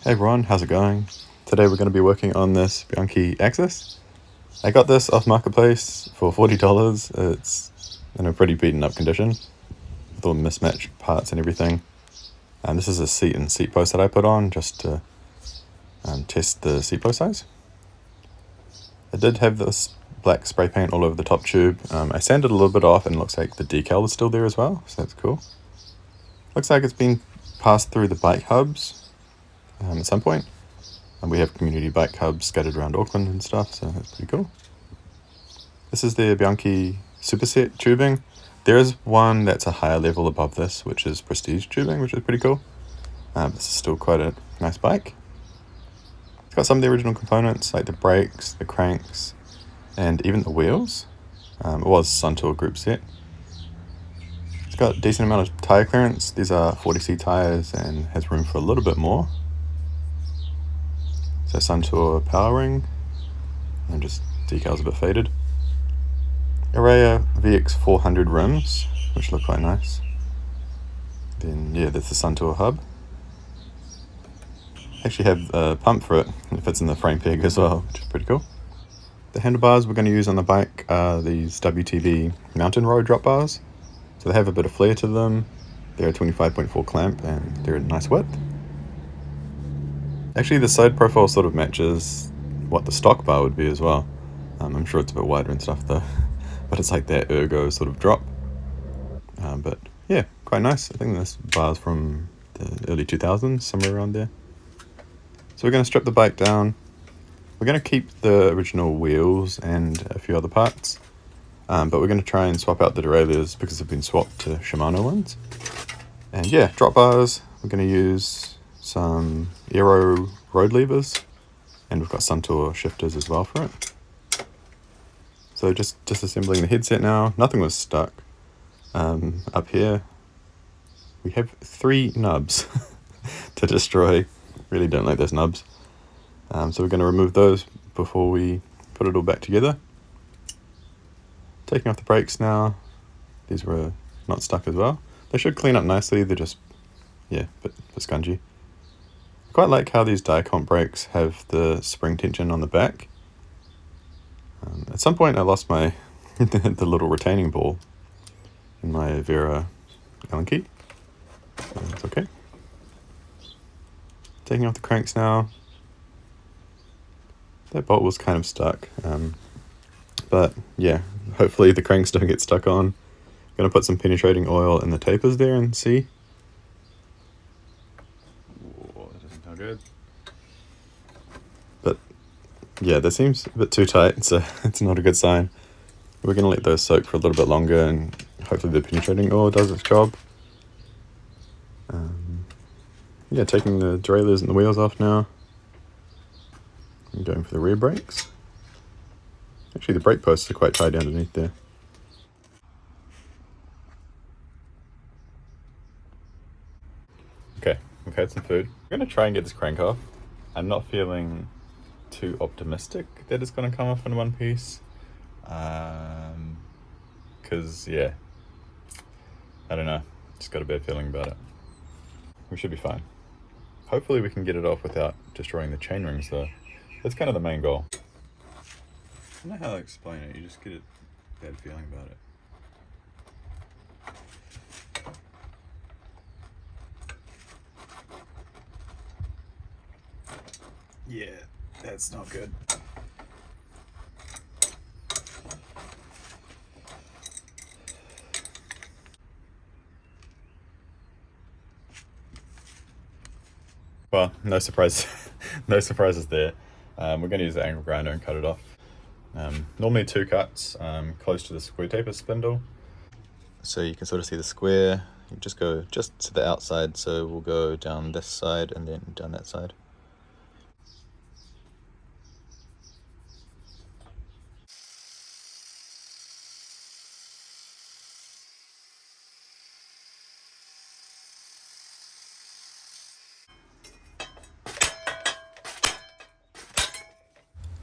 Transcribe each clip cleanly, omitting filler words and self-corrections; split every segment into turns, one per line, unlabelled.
Hey everyone, how's it going? Today we're going to be working on this Bianchi Axis. I got this off Marketplace for $40. It's in a pretty beaten up condition with all the mismatched parts and everything. And this is a seat and seat post that I put on just to test the seat post size. I did have this black spray paint all over the top tube. I sanded a little bit off and it looks like the decal is still there as well, so that's cool. Looks like it's been passed through the bike hubs at some point. And we have community bike hubs scattered around Auckland and stuff, so that's pretty cool. This is the Bianchi superset tubing. There is one that's a higher level above this, which is prestige tubing, which is pretty cool. This is still quite a nice bike. It's got some of the original components, like the brakes, the cranks, and even the wheels. It was Suntour group set. It's got a decent amount of tyre clearance. These are 40C tyres and has room for a little bit more. So Suntour powering, and just decals a bit faded. Araya VX 400 rims, which look quite nice. Then yeah, there's the Suntour hub. Actually have a pump for it. It fits in the frame peg as well, which is pretty cool. The handlebars we're going to use on the bike are these WTB mountain road drop bars. So they have a bit of flair to them. They're a 25.4 clamp and they're a nice width. Actually, the side profile sort of matches what the stock bar would be as well. I'm sure it's a bit wider and stuff though, but it's like that ergo sort of drop. But yeah, quite nice. I think this bar's from the early 2000s, somewhere around there. So we're going to strip the bike down. We're going to keep the original wheels and a few other parts, but we're going to try and swap out the derailleurs because they've been swapped to Shimano ones. And yeah, drop bars, we're going to use some Aero road levers, and we've got Suntour shifters as well for it. So just disassembling the headset now. Nothing was stuck. Up here we have 3 nubs to destroy. Really don't like those nubs. So we're going to remove those before we put it all back together. Taking off the brakes now. These were not stuck as well. They should clean up nicely. They're just, yeah, a bit scungy. I quite like how these die-comp brakes have the spring tension on the back. At some point I lost my the little retaining ball in my Vera Allen key. It's okay. Taking off the cranks now. That bolt was kind of stuck. But yeah, hopefully the cranks don't get stuck on. I'm going to put some penetrating oil in the tapers there and see. Good. But yeah, that seems a bit too tight, so it's not a good sign. We're going to let those soak for a little bit longer and hopefully the penetrating oil does its job. Yeah, taking the derailleurs and the wheels off now. I'm going for the rear brakes. Actually, the brake posts are quite tight underneath there. Okay, we've had some food. I'm going to try and get this crank off. I'm not feeling too optimistic that it's going to come off in one piece. Because, yeah, I don't know. Just got a bad feeling about it. We should be fine. Hopefully we can get it off without destroying the chain rings though. That's kind of the main goal. I don't know how to explain it. You just get a bad feeling about it. Yeah, that's not good. Well, no surprise, no surprises there. We're going to use the angle grinder and cut it off. Normally 2 cuts close to the square taper spindle. So you can sort of see the square. You just go just to the outside, so we'll go down this side and then down that side.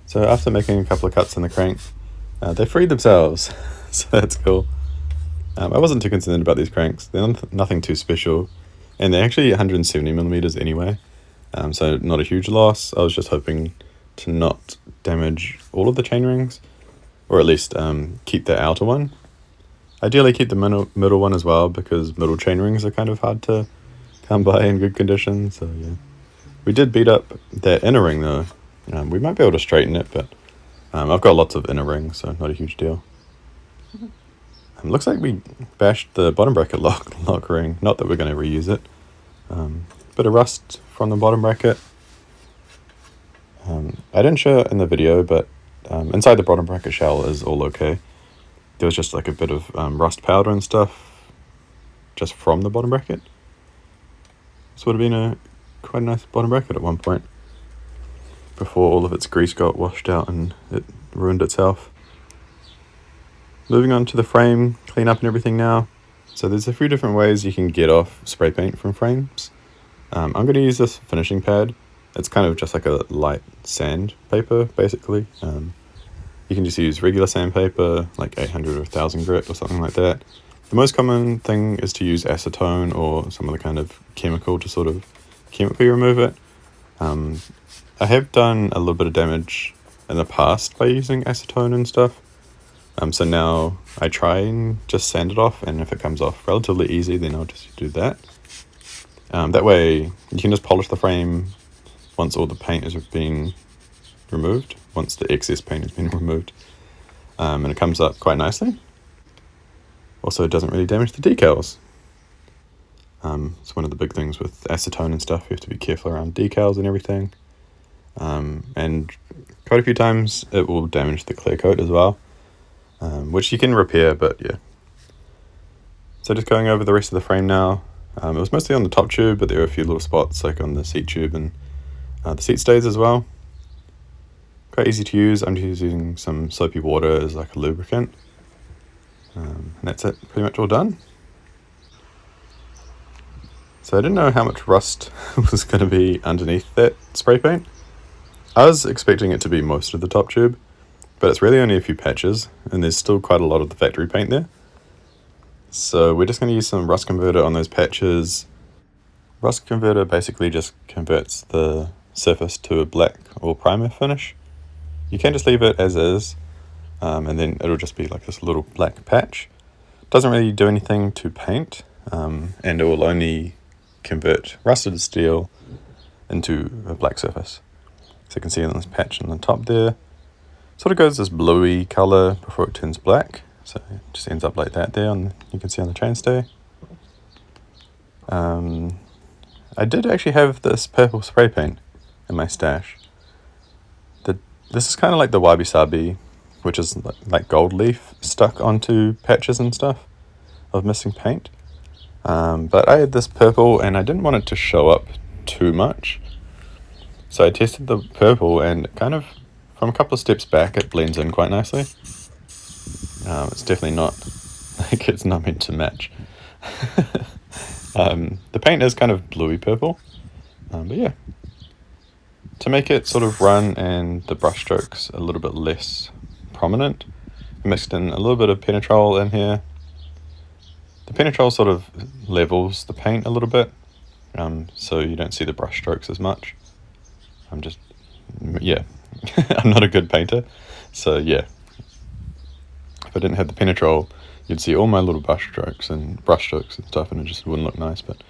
So after making a couple of cuts in the crank, they freed themselves, so that's cool. I wasn't too concerned about these cranks. They're nothing too special, and they're actually 170 millimeters anyway. so not a huge loss. I was just hoping to not damage all of the chain rings, or at least keep the outer one. Ideally keep the middle one as well, because middle chain rings are kind of hard to come by in good condition, so yeah. We did beat up that inner ring though. We might be able to straighten it, but I've got lots of inner rings, so not a huge deal. Looks like we bashed the bottom bracket lock ring. Not that we're going to reuse it. Bit of rust from the bottom bracket. I didn't show it in the video, but inside the bottom bracket shell is all okay. There was just like a bit of rust powder and stuff just from the bottom bracket. This would have been quite a nice bottom bracket at one point, before all of its grease got washed out and it ruined itself. Moving on to the frame, clean up and everything now. So there's a few different ways you can get off spray paint from frames. I'm going to use this finishing pad. It's kind of just like a light sandpaper, basically. You can just use regular sandpaper, like 800 or 1000 grit or something like that. The most common thing is to use acetone or some other kind of chemical to sort of chemically remove it. I have done a little bit of damage in the past by using acetone and stuff. So now I try and just sand it off, and if it comes off relatively easy, then I'll just do that. That way you can just polish the frame once all the paint has been removed, once the excess paint has been removed, and it comes up quite nicely. Also, it doesn't really damage the decals. It's one of the big things with acetone and stuff. You have to be careful around decals and everything. And quite a few times it will damage the clear coat as well, which you can repair, but yeah. So just going over the rest of the frame now. It was mostly on the top tube, but there were a few little spots like on the seat tube and the seat stays as well. Quite easy to use. I'm just using some soapy water as like a lubricant. And that's it, pretty much all done. So I didn't know how much rust was going to be underneath that spray paint. I was expecting it to be most of the top tube, but it's really only a few patches, and there's still quite a lot of the factory paint there. So we're just going to use some rust converter on those patches. Rust converter basically just converts the surface to a black or primer finish. You can just leave it as is, and then it'll just be like this little black patch. Doesn't really do anything to paint, and it will only convert rusted steel into a black surface. So you can see on this patch on the top there, sort of goes this bluey color before it turns black. So it just ends up like that there, you can see on the chainstay. I did actually have this purple spray paint in my stash. This is kind of like the wabi-sabi, which is like gold leaf stuck onto patches and stuff of missing paint. But I had this purple and I didn't want it to show up too much. So I tested the purple and kind of from a couple of steps back it blends in quite nicely. It's definitely not like it's not meant to match. The paint is kind of bluey purple, but yeah. To make it sort of run and the brush strokes a little bit less prominent, I mixed in a little bit of penetrol in here. The penetrol sort of levels the paint a little bit, so you don't see the brush strokes as much. I'm not a good painter, so yeah. If I didn't have the penetrol, you'd see all my little brush strokes and stuff, and it just wouldn't look nice. But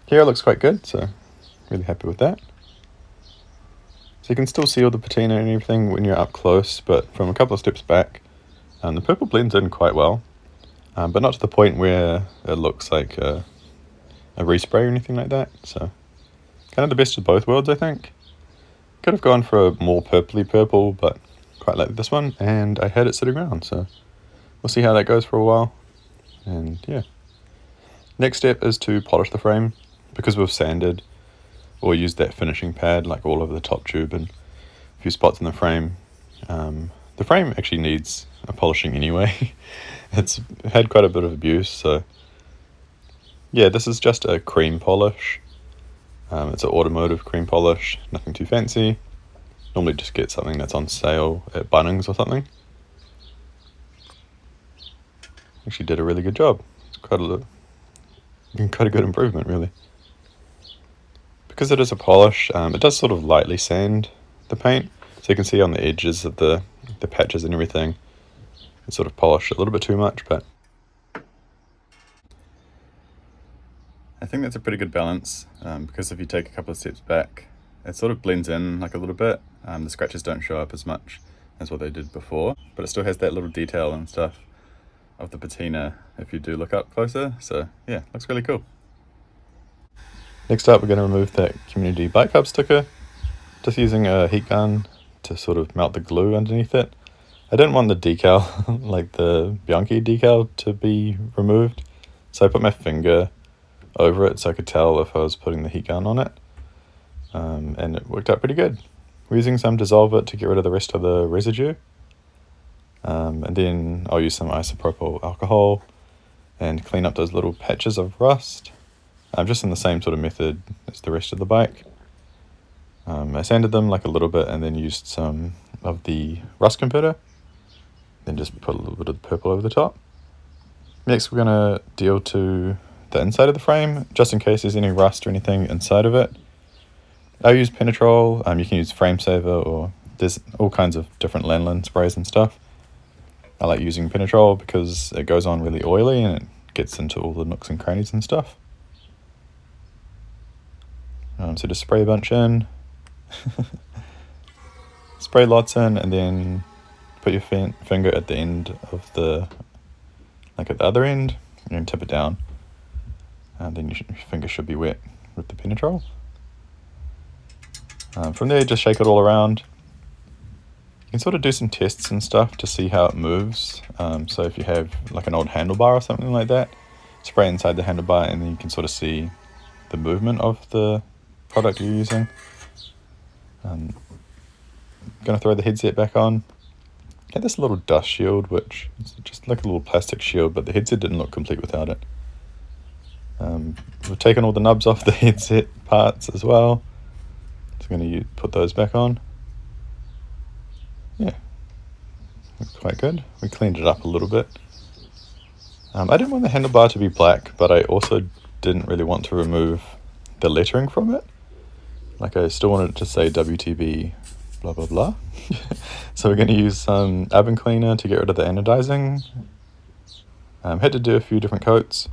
here it looks quite good, so really happy with that. So you can still see all the patina and everything when you're up close, but from a couple of steps back, the purple blends in quite well, but not to the point where it looks like a respray or anything like that. So kind of the best of both worlds, I think. Could have gone for a more purpley purple, but quite like this one, and I had it sitting around, so we'll see how that goes for a while. And yeah, next step is to polish the frame, because we've sanded or used that finishing pad like all over the top tube and a few spots in the frame. The frame actually needs a polishing anyway. It's had quite a bit of abuse, so yeah, this is just a cream polish. It's an automotive cream polish, nothing too fancy. Normally just get something that's on sale at Bunnings or something. Actually did a really good job. It's quite a good improvement, really. because it is a polish, it does sort of lightly sand the paint. So you can see on the edges of the patches and everything, it's sort of polished a little bit too much, but I think that's a pretty good balance, because if you take a couple of steps back, it sort of blends in like a little bit. The scratches don't show up as much as what they did before, but it still has that little detail and stuff of the patina if you do look up closer. So yeah, looks really cool. Next up, we're going to remove that community bike hub sticker, just using a heat gun to sort of melt the glue underneath it. I didn't want the decal, like the Bianchi decal, to be removed, so I put my finger over it so I could tell if I was putting the heat gun on it, and it worked out pretty good. We're using some Dissolve It to get rid of the rest of the residue, and then I'll use some isopropyl alcohol and clean up those little patches of rust. I'm just in the same sort of method as the rest of the bike. I sanded them like a little bit and then used some of the rust converter, then just put a little bit of the purple over the top. Next, we're going to deal to the inside of the frame, just in case there's any rust or anything inside of it. I use Penetrol. You can use Frame Saver, or there's all kinds of different lanolin sprays and stuff. I like using Penetrol because it goes on really oily and it gets into all the nooks and crannies and stuff. So just spray a bunch in, spray lots in, and then put your finger at the end of like at the other end, and tip it down. And then your finger should be wet with the Penetrol. From there, just shake it all around. You can sort of do some tests and stuff to see how it moves. So if you have like an old handlebar or something like that, spray inside the handlebar, and then you can sort of see the movement of the product you're using. I'm going to throw the headset back on. Get this little dust shield, which is just like a little plastic shield, but the headset didn't look complete without it. We've taken all the nubs off the headset parts as well. Just going to put those back on. Yeah, looks quite good. We cleaned it up a little bit. I didn't want the handlebar to be black, but I also didn't really want to remove the lettering from it. Like, I still wanted it to say WTB blah blah blah. So we're going to use some oven cleaner to get rid of the anodizing. Had to do a few different coats,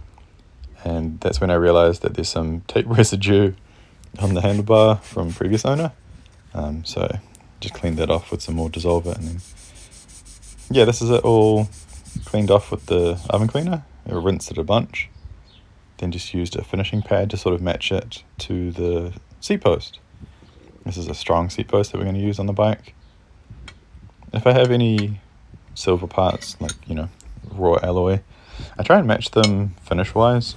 and that's when I realized that there's some tape residue on the handlebar from previous owner. So just cleaned that off with some more Dissolve It, and then yeah, this is it all cleaned off with the oven cleaner. I rinsed it a bunch, then just used a finishing pad to sort of match it to the seat post. This is a strong seat post that we're going to use on the bike. If I have any silver parts, like, raw alloy, I try and match them finish wise.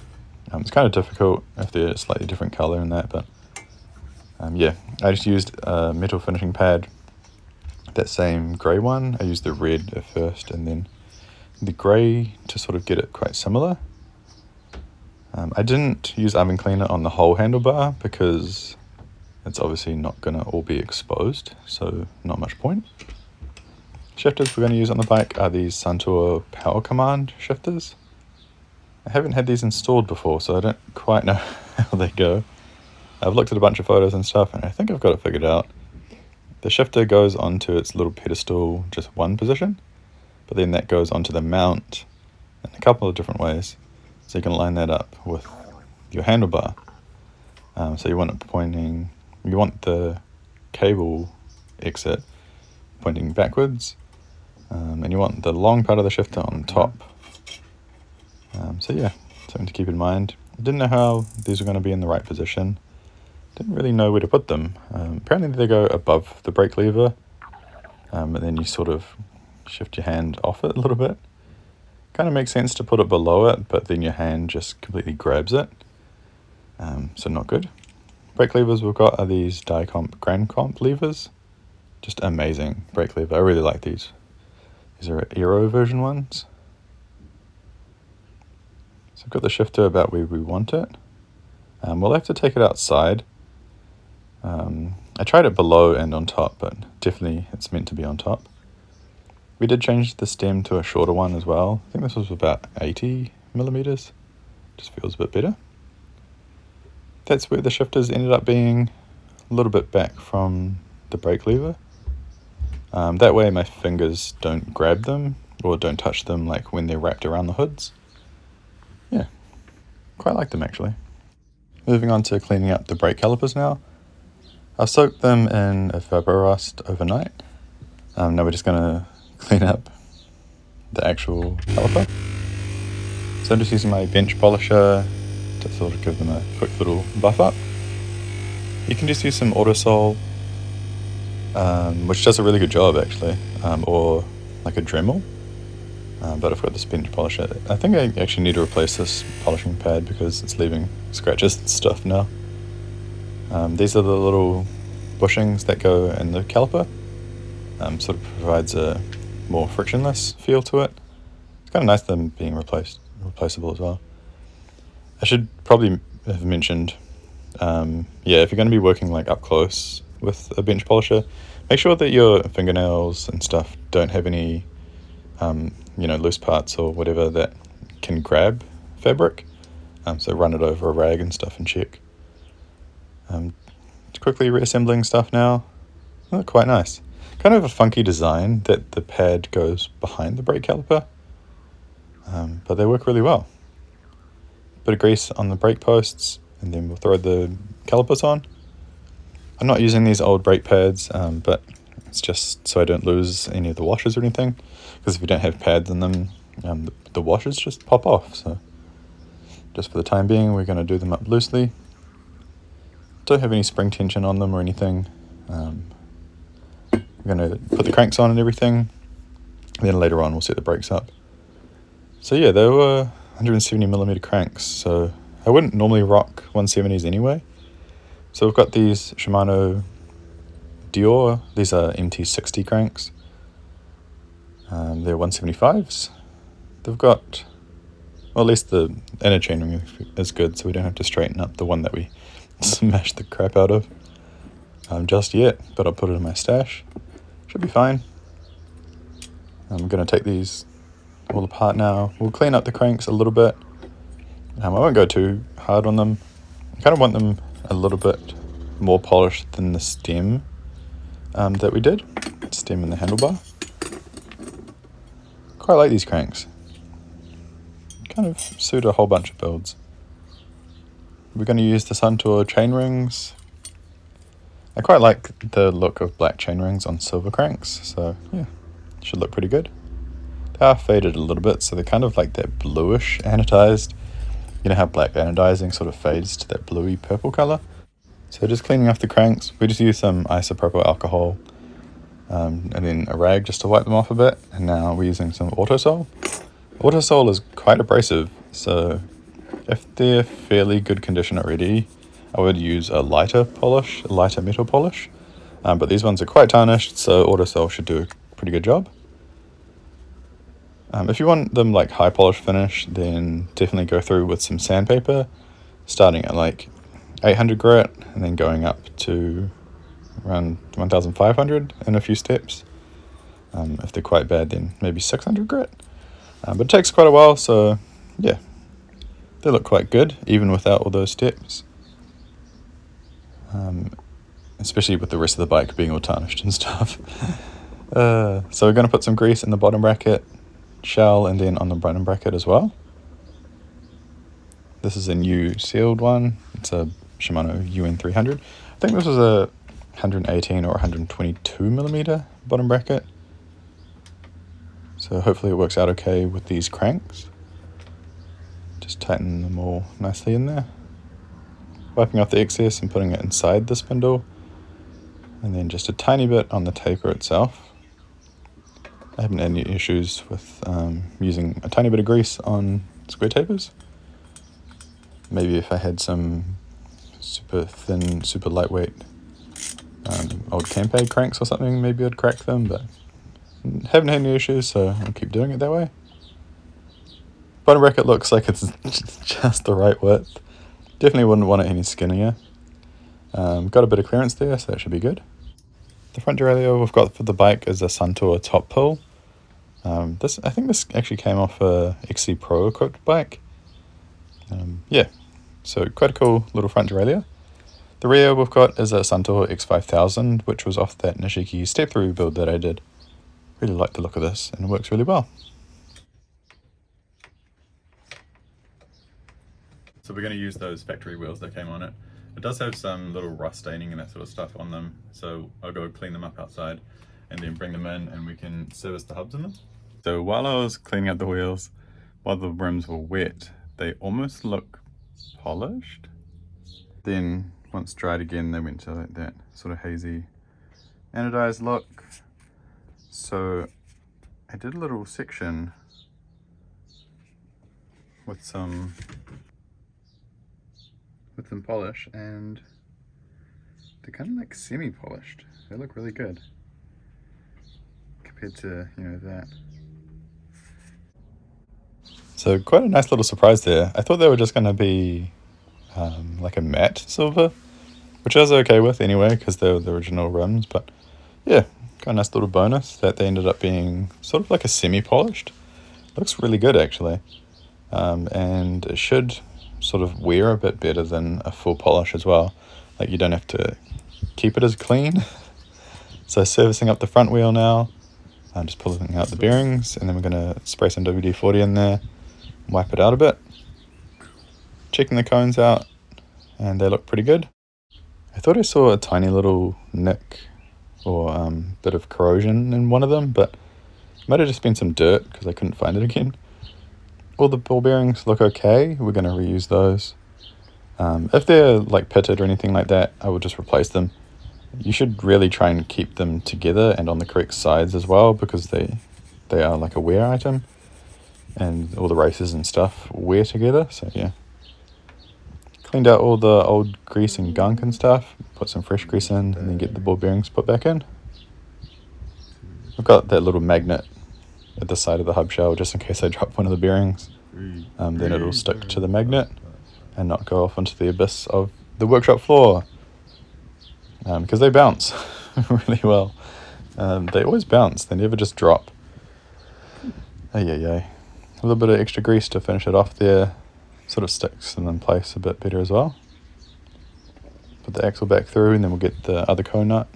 It's kind of difficult if they're a slightly different color and that, but yeah, I just used a metal finishing pad, that same grey one. I used the red at first and then the grey to sort of get it quite similar. I didn't use oven cleaner on the whole handlebar because it's obviously not going to all be exposed, so not much point. Shifters we're going to use on the bike are these Suntour Power Command shifters. I haven't had these installed before, so I don't quite know how they go. I've looked at a bunch of photos and stuff, and I think I've got it figured out. The shifter goes onto its little pedestal, just one position, but then that goes onto the mount in a couple of different ways. So you can line that up with your handlebar. So you want the cable exit pointing backwards, and you want the long part of the shifter on top. So yeah, something to keep in mind. I didn't know how these were going to be in the right position. Didn't really know where to put them. Apparently they go above the brake lever, and then you sort of shift your hand off it a little bit. Kind of makes sense to put it below it, but then your hand just completely grabs it. So not good. Brake levers we've got are these Dicomp Grand Comp levers. Just amazing brake lever. I really like these. These are Aero version ones. So I've got the shifter about where we want it. We'll have to take it outside. I tried it below and on top, but definitely it's meant to be on top. We did change the stem to a shorter one as well. I think this was about 80 millimeters. Just feels a bit better. that's where the shifters ended up being a little bit back from the brake lever. That way my fingers don't grab them or don't touch them like when they're wrapped around the hoods. Yeah, quite like them actually. Moving on to cleaning up the brake calipers now. I've soaked them in a Vapor-Rust overnight. Now we're just going to clean up the actual caliper. So I'm just using my bench polisher to sort of give them a quick little buff up. You can just use some Autosol, which does a really good job actually, or like a Dremel. But I've got this bench polisher. I think I actually need to replace this polishing pad because it's leaving scratches and stuff now. These are the little bushings that go in the caliper. Sort of provides a more frictionless feel to it. It's kind of nice them being replaceable as well. I should probably have mentioned, if you're going to be working like up close with a bench polisher, make sure that your fingernails and stuff don't have any loose parts or whatever that can grab fabric. So run it over a rag and stuff and check. Quickly reassembling stuff now. Oh, quite nice. Kind of a funky design that the pad goes behind the brake caliper, but they work really well. Bit of grease on the brake posts, and then we'll throw the calipers on. I'm not using these old brake pads, but it's just so I don't lose any of the washers or anything, because if you don't have pads in them, the washers just pop off. So just for the time being, we're going to do them up loosely. Don't have any spring tension on them or anything. We're going to put the cranks on and everything, and then later on we'll set the brakes up. So yeah, they were 170mm cranks, so I wouldn't normally rock 170s anyway. So we've got these Shimano Dior, these are MT60 cranks. They're 175s. They've got, well, at least the inner chainring is good, so we don't have to straighten up the one that we smashed the crap out of just yet, but I'll put it in my stash. Should be fine. I'm going to take these all apart now. We'll clean up the cranks a little bit. I won't go too hard on them. I kind of want them a little bit more polished than the stem that we did. Stem and the handlebar. Quite like these cranks. Kind of suit a whole bunch of builds. We're going to use the Suntour chain rings. I quite like the look of black chain rings on silver cranks, so yeah, should look pretty good. They are faded a little bit, so they're kind of like that bluish anodized. You know how black anodizing sort of fades to that bluey purple color? So just cleaning off the cranks, we just use some isopropyl alcohol and then a rag just to wipe them off a bit, and now we're using some Autosol. Autosol is quite abrasive, so if they're fairly good condition already, I would use a lighter metal polish, but these ones are quite tarnished, so Autosol should do a pretty good job. If you want them like high polish finish, then definitely go through with some sandpaper, starting at like 800 grit and then going up to around 1500 in a few steps. If they're quite bad, then maybe 600 grit. But it takes quite a while, so yeah, they look quite good even without all those steps. Especially with the rest of the bike being all tarnished and stuff. So we're going to put some grease in the bottom bracket, shell, and then on the bottom bracket as well. This is a new sealed one. It's a Shimano UN300. I think this was a 118 or 122mm bottom bracket. So hopefully it works out okay with these cranks. Just tighten them all nicely in there. Wiping off the excess and putting it inside the spindle, and then just a tiny bit on the taper itself. I haven't had any issues with using a tiny bit of grease on square tapers. Maybe if I had some super thin, super lightweight old Campade cranks or something, maybe I'd crack them, but haven't had any issues, so I'll keep doing it that way. Bottom bracket looks like it's just the right width. Definitely wouldn't want it any skinnier. Got a bit of clearance there, so that should be good. The front derailleur we've got for the bike is a Suntour top pull. I think this actually came off a XC Pro equipped bike. Yeah, So quite a cool little front derailleur. The rear we've got is a Suntour X5000, which was off that Nishiki step-through build that I did. Really like the look of this, and it works really well. So we're going to use those factory wheels that came on it. It does have some little rust staining and that sort of stuff on them, so I'll go clean them up outside and then bring them in and we can service the hubs in them. So while I was cleaning out the wheels, while the rims were wet, they almost look polished. Then once dried again, they went to like that sort of hazy anodized look. So I did a little section with some polish, and they're kind of like semi-polished. They look really good compared to, you know, that. So quite a nice little surprise there. I thought they were just going to be like a matte silver, which I was okay with anyway because they were the original rims, but yeah, got a nice little bonus that they ended up being sort of like a semi-polished. Looks really good actually, and it should sort of wear a bit better than a full polish as well. Like you don't have to keep it as clean. So servicing up the front wheel now, I'm just pulling out the bearings, and then we're going to spray some WD-40 in there, wipe it out a bit. Checking the cones out, and they look pretty good. I thought I saw a tiny little nick or bit of corrosion in one of them, but it might have just been some dirt because I couldn't find it again. All the ball bearings look okay. We're going to reuse those. If they're like pitted or anything like that, I will just replace them. You should really try and keep them together and on the correct sides as well, because they are like a wear item, and all the races and stuff wear together. So yeah, cleaned out all the old grease and gunk and stuff, put some fresh grease in, and then get the ball bearings put back in. I've got that little magnet at the side of the hub shell just in case I drop one of the bearings. Then it'll stick to the magnet and not go off into the abyss of the workshop floor, because they bounce really well. They always bounce, they never just drop. A little bit of extra grease to finish it off there, sort of sticks them in place a bit better as well. Put the axle back through, and then we'll get the other cone nut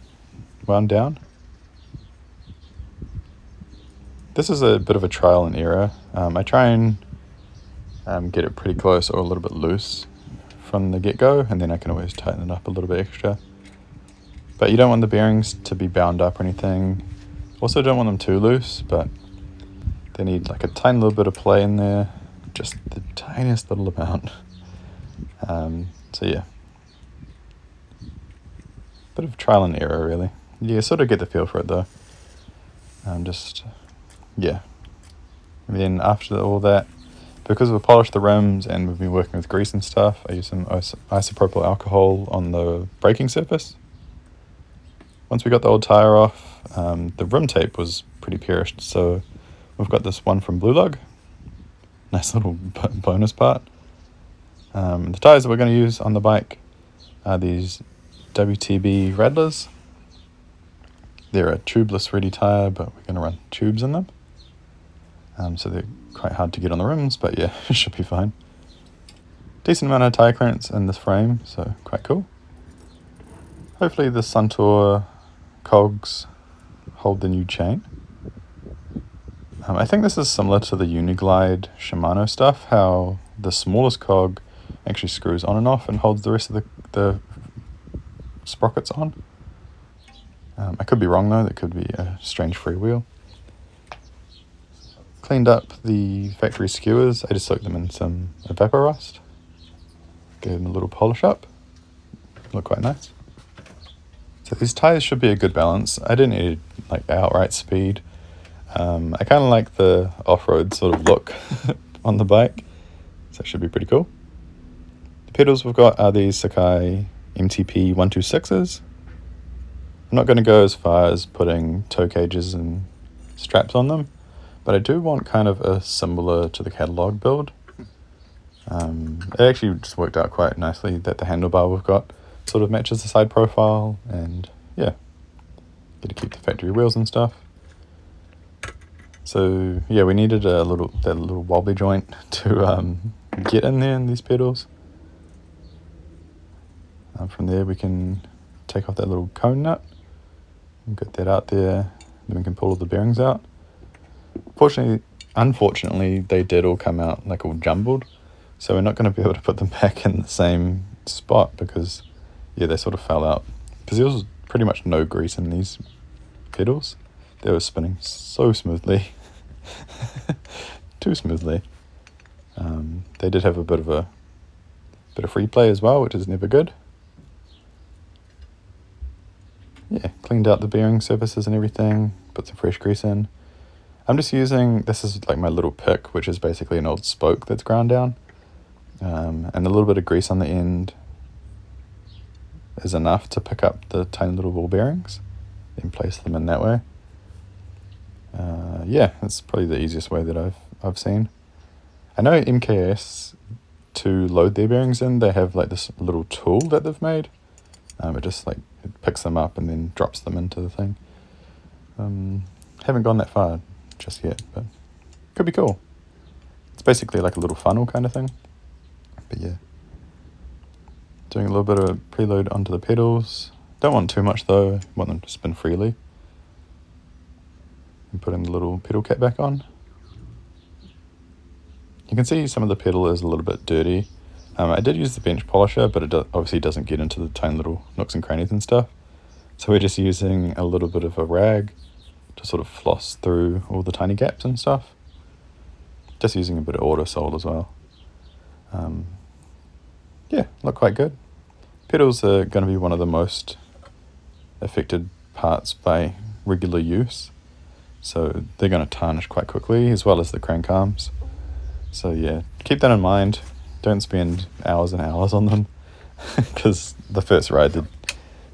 wound down. This is a bit of a trial and error. I try and get it pretty close or a little bit loose from the get-go, and then I can always tighten it up a little bit extra. But you don't want the bearings to be bound up or anything. Also don't want them too loose, but they need like a tiny little bit of play in there, just the tiniest little amount. So yeah, bit of trial and error really. You sort of get the feel for it though. Yeah. And then after all that, because we've polished the rims and we've been working with grease and stuff, I use some isopropyl alcohol on the braking surface. Once we got the old tyre off, the rim tape was pretty perished, so we've got this one from Blue Lug. Nice little bonus part. The tyres that we're going to use on the bike are these WTB Radlers. They're a tubeless ready tyre, but we're going to run tubes in them. So they're quite hard to get on the rims, but yeah, it should be fine. Decent amount of tyre clearance in this frame, so quite cool. Hopefully the Suntour cogs hold the new chain. I think this is similar to the Uniglide Shimano stuff, how the smallest cog actually screws on and off and holds the rest of the sprockets on. I could be wrong though, that could be a strange freewheel. Cleaned up the factory skewers. I just soaked them in some Evaporust. Gave them a little polish up. Look quite nice. So these tyres should be a good balance. I didn't need like outright speed. I kind of like the off-road sort of look on the bike, so it should be pretty cool. The pedals we've got are these Sakai MTP 126s. I'm not going to go as far as putting toe cages and straps on them, but I do want kind of a similar to the catalogue build. It actually just worked out quite nicely that the handlebar we've got sort of matches the side profile, and yeah, get to keep the factory wheels and stuff. So yeah, we needed that little wobbly joint to get in there in these pedals. From there we can take off that little cone nut and get that out there. Then we can pull all the bearings out. Unfortunately, they did all come out like all jumbled, so we're not going to be able to put them back in the same spot because, yeah, they sort of fell out. Because there was pretty much no grease in these pedals. They were spinning so smoothly. Too smoothly. They did have a bit of free play as well, which is never good. Yeah, cleaned out the bearing surfaces and everything, put some fresh grease in. I'm just using, this is like my little pick, which is basically an old spoke that's ground down. And a little bit of grease on the end is enough to pick up the tiny little ball bearings and place them in that way. Yeah, that's probably the easiest way that I've seen. I know MKS, to load their bearings in, they have like this little tool that they've made. It just like it picks them up and then drops them into the thing. Haven't gone that far just yet, but could be cool. It's basically like a little funnel kind of thing. But yeah, doing a little bit of preload onto the pedals. Don't want too much though, want them to spin freely. And putting the little pedal cap back on. You can see some of the pedal is a little bit dirty. I did use the bench polisher, but it obviously doesn't get into the tiny little nooks and crannies and stuff. So we're just using a little bit of a rag to sort of floss through all the tiny gaps and stuff. Just using a bit of autosol as well. Yeah, look quite good. Pedals are going to be one of the most affected parts by regular use. So they're going to tarnish quite quickly, as well as the crank arms. So yeah, keep that in mind. Don't spend hours and hours on them, because the first ride they're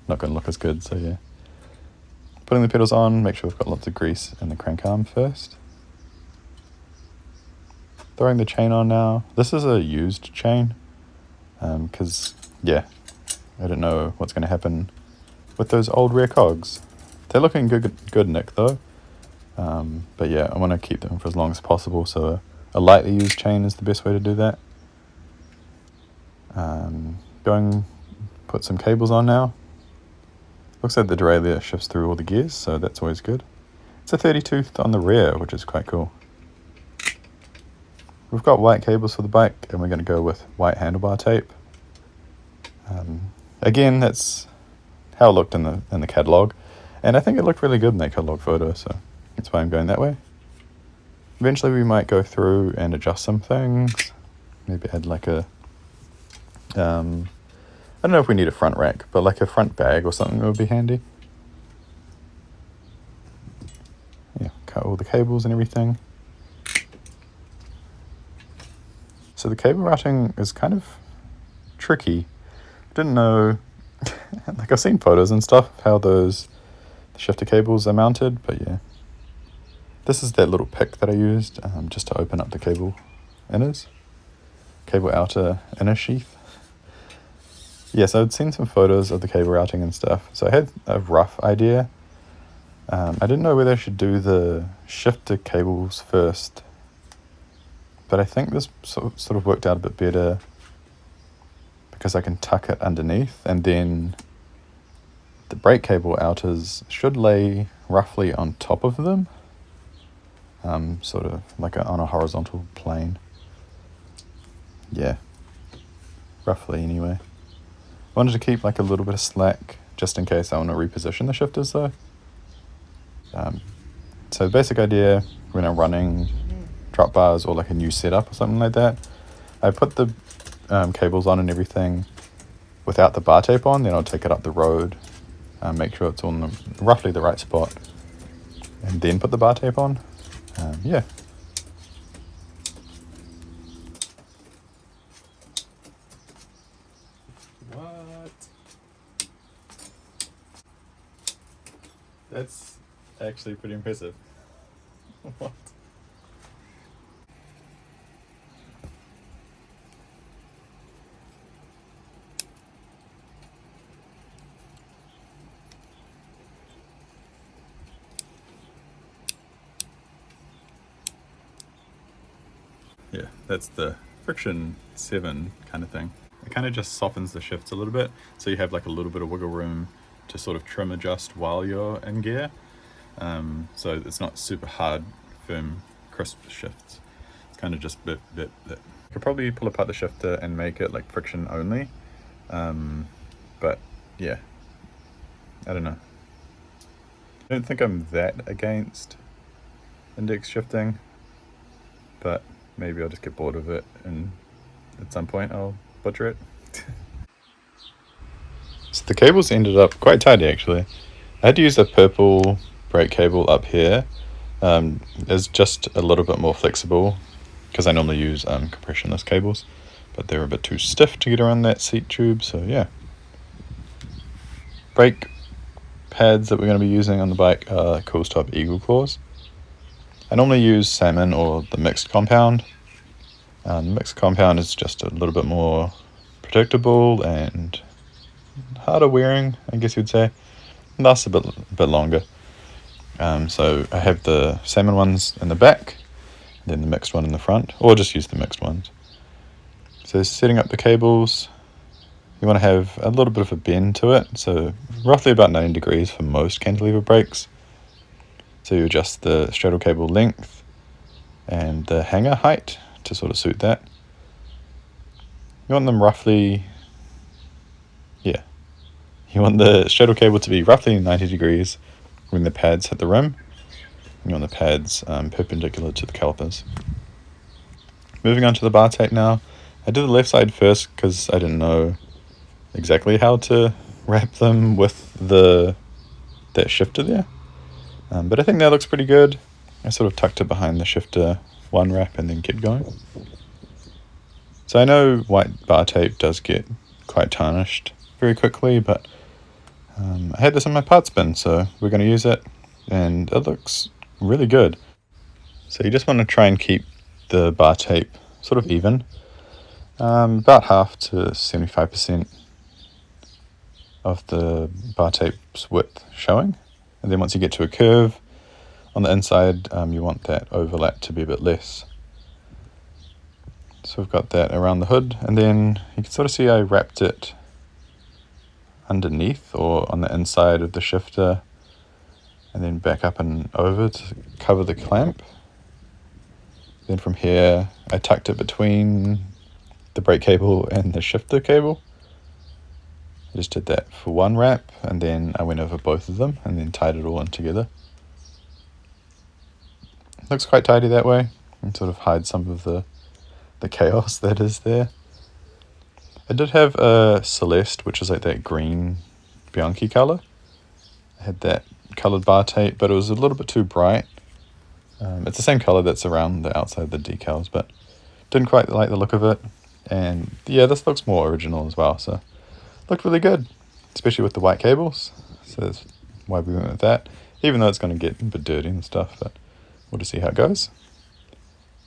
not going to look as good. So yeah, putting the pedals on, make sure we've got lots of grease in the crank arm first. Throwing the chain on now. This is a used chain, because yeah, I don't know what's going to happen with those old rear cogs. They're looking good nick though. But yeah, I want to keep them for as long as possible, so a lightly used chain is the best way to do that. Put some cables on now. Looks like the derailleur shifts through all the gears, so that's always good. It's a 30 tooth on the rear, which is quite cool. We've got white cables for the bike, and we're going to go with white handlebar tape. Again, that's how it looked in the catalog, and I think it looked really good in that catalog photo, so that's why I'm going that way. Eventually we might go through and adjust some things, maybe add like a I don't know if we need a front rack, but like a front bag or something would be handy. Yeah, cut all the cables and everything. So the cable routing is kind of tricky. I didn't know, like I've seen photos and stuff of how the shifter cables are mounted, but yeah. This is that little pick that I used just to open up the cable inners. Cable outer inner sheath. Yes, I'd seen some photos of the cable routing and stuff, so I had a rough idea. I didn't know whether I should do the shifter cables first, but I think this sort of worked out a bit better because I can tuck it underneath, and then the brake cable outers should lay roughly on top of them, sort of like on a horizontal plane. Yeah, roughly anyway. I wanted to keep like a little bit of slack just in case I want to reposition the shifters though. So the basic idea when I'm running drop bars or like a new setup or something like that, I put the cables on and everything without the bar tape on, then I'll take it up the road, make sure it's on roughly the right spot, and then put the bar tape on. Yeah. What? That's actually pretty impressive. What? Yeah, that's the friction 7 kind of thing. it kind of just softens the shifts a little bit, so you have like a little bit of wiggle room to sort of trim adjust while you're in gear. So it's not super hard, firm, crisp shifts. It's kind of just bit. I could probably pull apart the shifter and make it like friction only. But yeah, I don't know. I don't think I'm that against index shifting, but maybe I'll just get bored of it and at some point I'll butcher it. So the cables ended up quite tidy actually. I had to use a purple brake cable up here. It's just a little bit more flexible because I normally use compressionless cables, but they're a bit too stiff to get around that seat tube, so yeah. Brake pads that we're going to be using on the bike are Cool Stop Eagle Claws. I normally use salmon or the mixed compound. The mixed compound is just a little bit more predictable and harder wearing, I guess you'd say. It lasts a bit longer. So I have the salmon ones in the back, then the mixed one in the front, or just use the mixed ones. So setting up the cables, you want to have a little bit of a bend to it, so roughly about 90 degrees for most cantilever brakes. So you adjust the straddle cable length and the hanger height to sort of suit that. You want them roughly, you want the straddle cable to be roughly 90 degrees when the pads hit the rim. You want the pads perpendicular to the calipers. Moving on to the bar tape now. I did the left side first because I didn't know exactly how to wrap them with that shifter there. But I think that looks pretty good. I sort of tucked it behind the shifter one wrap and then kept going. So I know white bar tape does get quite tarnished very quickly, but I had this in my parts bin, so we're going to use it, and it looks really good. So you just want to try and keep the bar tape sort of even, about half to 75% of the bar tape's width showing. And then once you get to a curve on the inside, you want that overlap to be a bit less. So we've got that around the hood, and then you can sort of see I wrapped it underneath or on the inside of the shifter, and then back up and over to cover the clamp. Then from here, I tucked it between the brake cable and the shifter cable. I just did that for one wrap, and then I went over both of them and then tied it all in together. It looks quite tidy that way, and sort of hides some of the chaos that is there. I did have a Celeste, which is like that green Bianchi colour. I had that coloured bar tape, but it was a little bit too bright. It's the same colour that's around the outside of the decals, but didn't quite like the look of it. And yeah, this looks more original as well, so looked really good, especially with the white cables. So that's why we went with that, even though it's going to get a bit dirty and stuff, but we'll just see how it goes.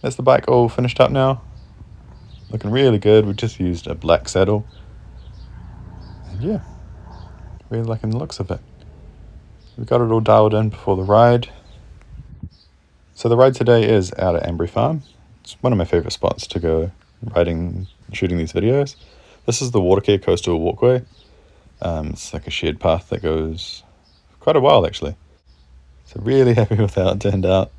That's the bike all finished up now. Looking really good. We just used a black saddle. And yeah, really liking the looks of it. We got it all dialed in before the ride. So the ride today is out at Ambury Farm. It's one of my favourite spots to go riding, shooting these videos. This is the Watercare Coastal Walkway. It's like a shared path that goes quite a while actually. So really happy with how it turned out.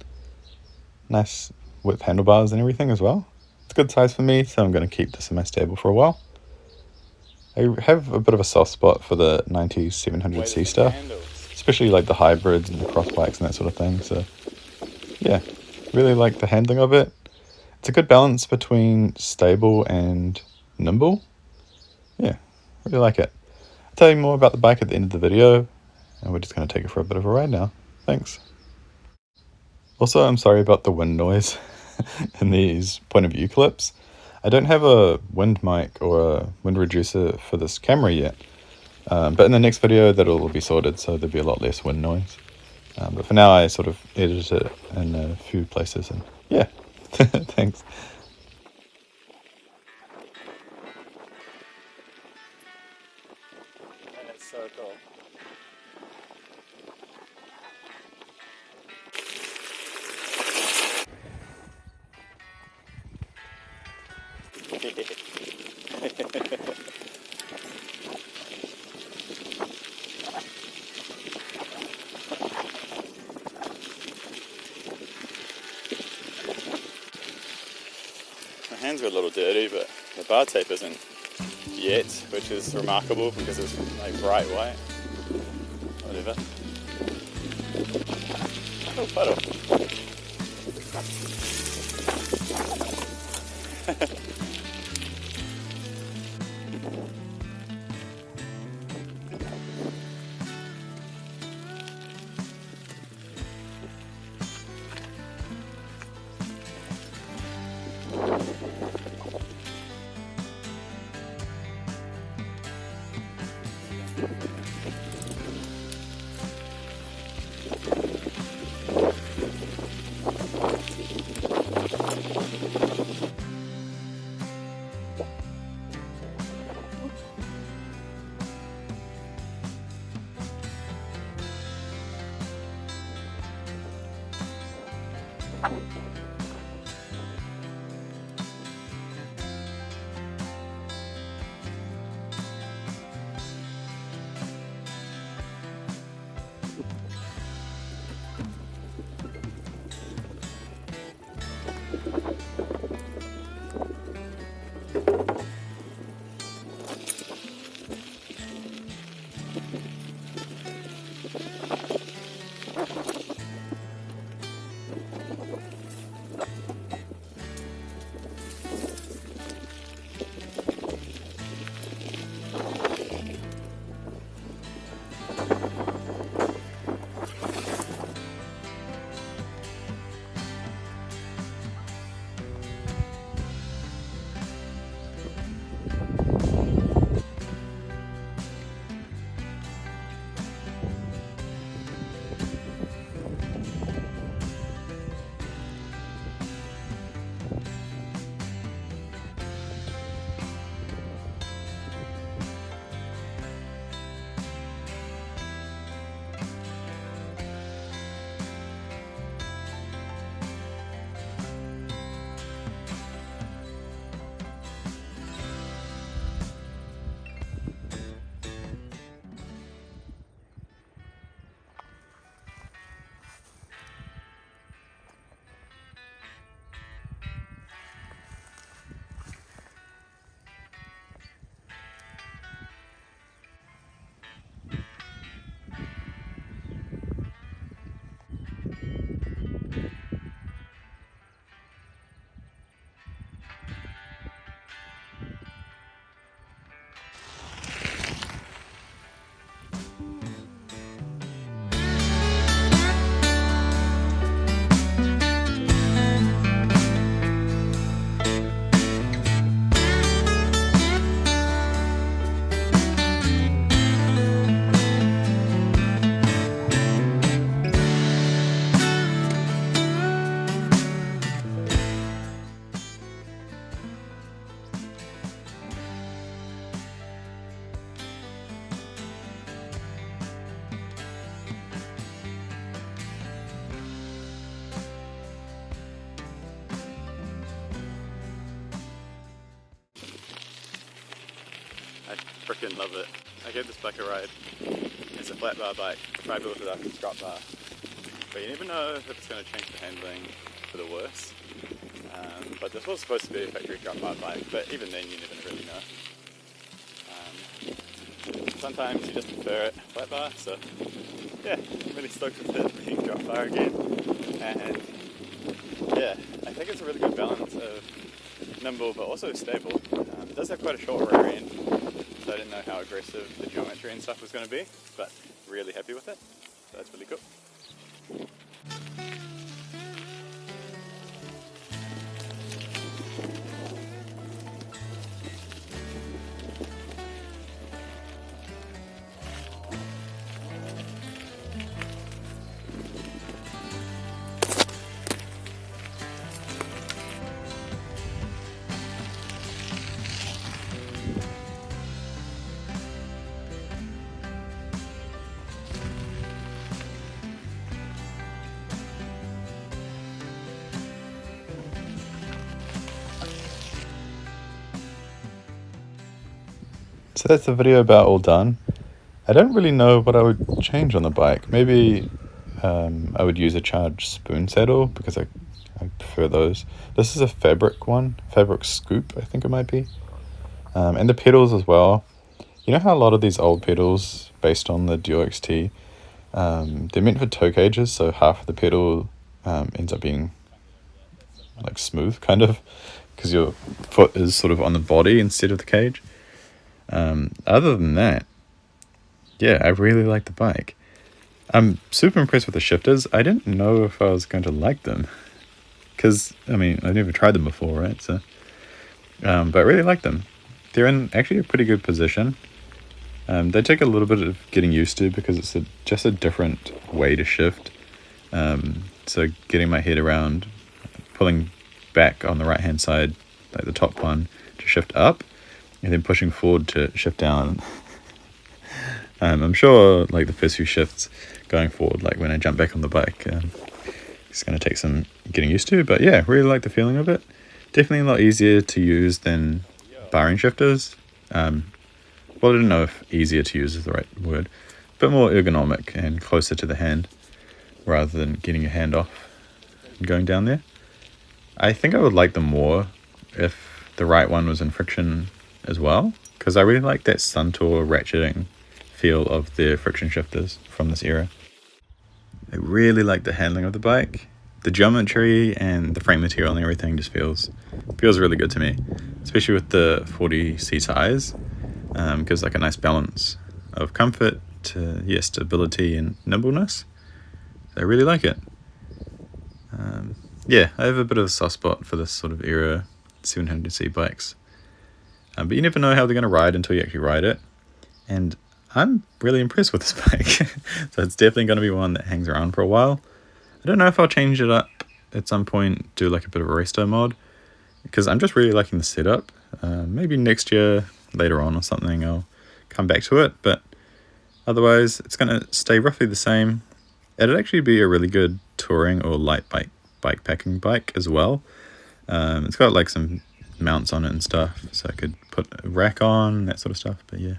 Nice width handlebars and everything as well. It's a good size for me, so I'm going to keep this in my stable for a while. I have a bit of a soft spot for the 90's 700C stuff, especially like the hybrids and the cross bikes and that sort of thing. So yeah, really like the handling of it. It's a good balance between stable and nimble. Yeah, really like it. I'll tell you more about the bike at the end of the video, and we're just going to take it for a bit of a ride now. Thanks. Also, I'm sorry about the wind noise in these point of view clips. I don't have a wind mic or a wind reducer for this camera yet, but in the next video that'll all be sorted, so there'll be a lot less wind noise. But for now I sort of edited it in a few places, and yeah, thanks.
That's so cool.
My hands are a little dirty, but the bar tape isn't yet, which is remarkable because it's like bright white. Whatever. Oh, puddle. I freaking love it. I gave this bike a ride. It's a flat bar bike. I tried built it up in drop bar. But you never know if it's going to change the handling for the worse. But this was supposed to be a factory drop bar bike, but even then you never really know. Sometimes you just prefer it flat bar, so yeah, I'm really stoked with it being drop bar again. And yeah, I think it's a really good balance of nimble but also stable. It does have quite a short rear end, so I didn't know how aggressive the geometry and stuff was going to be, but really happy with it, so that's really cool. So that's the video about all done. I don't really know what I would change on the bike. Maybe I would use a charged spoon saddle because I prefer those. This is a fabric one, fabric scoop I think it might be. And the pedals as well. You know how a lot of these old pedals based on the Duo XT, they're meant for toe cages, so half of the pedal ends up being like smooth kind of because your foot is sort of on the body instead of the cage. Other than that, yeah, I really like the bike. I'm super impressed with the shifters. I didn't know if I was going to like them because, I mean, I've never tried them before, right? So, but I really like them. They're in actually a pretty good position. They take a little bit of getting used to because it's just a different way to shift. So getting my head around, pulling back on the right hand side, like the top one, to shift up, and then pushing forward to shift down. I'm sure like the first few shifts going forward, like when I jump back on the bike, it's going to take some getting used to. But yeah, really like the feeling of it. Definitely a lot easier to use than barring shifters. Well, I don't know if easier to use is the right word, but more ergonomic and closer to the hand rather than getting your hand off and going down there. I think I would like them more if the right one was in friction as well, because I really like that Suntour ratcheting feel of their friction shifters from this era. I really like the handling of the bike. The geometry and the frame material and everything just feels really good to me, especially with the 40C size. Gives like a nice balance of comfort to stability and nimbleness. So I really like it. Yeah, I have a bit of a soft spot for this sort of era 700C bikes. But you never know how they're going to ride until you actually ride it. And I'm really impressed with this bike. So it's definitely going to be one that hangs around for a while. I don't know if I'll change it up at some point, do like a bit of a resto mod, because I'm just really liking the setup. Maybe next year, later on or something, I'll come back to it, but otherwise it's going to stay roughly the same. It'd actually be a really good touring or light bike packing bike as well. It's got like some mounts on it and stuff, so I could put a rack on, that sort of stuff. But yeah,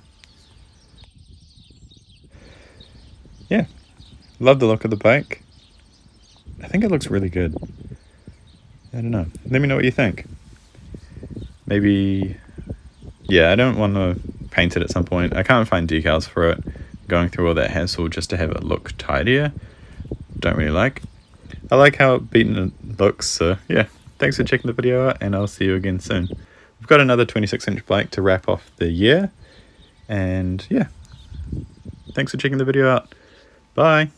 love the look of the bike. I think it looks really good. I don't know, let me know what you think. Maybe, yeah, I don't want to paint it at some point. I can't find decals for it. Going through all that hassle just to have it look tidier, don't really like. I like how beaten it looks, so yeah, thanks for checking the video out, and I'll see you again soon. We've got another 26-inch bike to wrap off the year, and yeah, thanks for checking the video out. Bye.